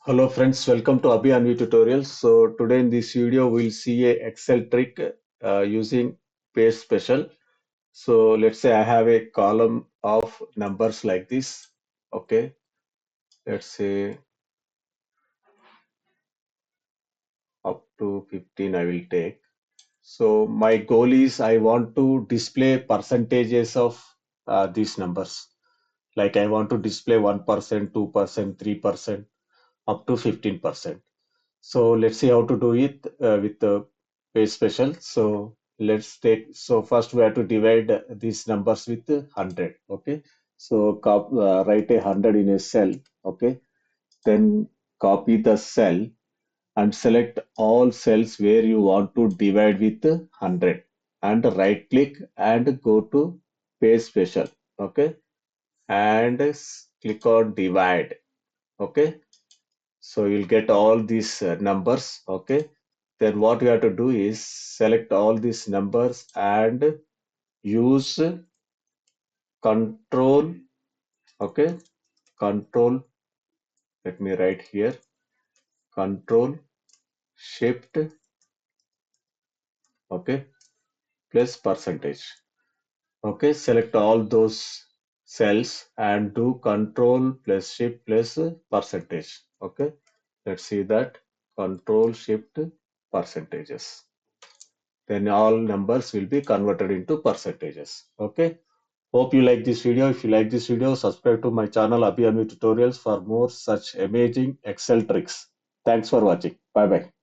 Hello friends, welcome to Abhi Anvi Tutorials. So today in this video we'll see a Excel trick using paste special. So let's say I have a column of numbers like this. Okay, let's say up to 15 I will take. So my goal is I want to display percentages of these numbers. Like I want to display 1%, 2%, 3%, up to 15%. So let's see how to do it with the paste special. So let's take, so first we have to divide these numbers with 100. Okay. So write a 100 in a cell. Okay. Then copy the cell and select all cells where you want to divide with 100 and right click and go to paste special. Okay. And click on divide. Okay. So you'll get all these numbers. Okay. Then what you have to do is select all these numbers and use control. Okay. Control. Let me write here. Control shift. Okay. Plus percentage. Okay. Select all those cells and do control plus shift plus percentage. Okay. Let's see that. Control shift percentages. Then all numbers will be converted into percentages. Okay. Hope you like this video. If you like this video, subscribe to my channel Abhi Tutorials for more such amazing Excel tricks. Thanks for watching. Bye bye.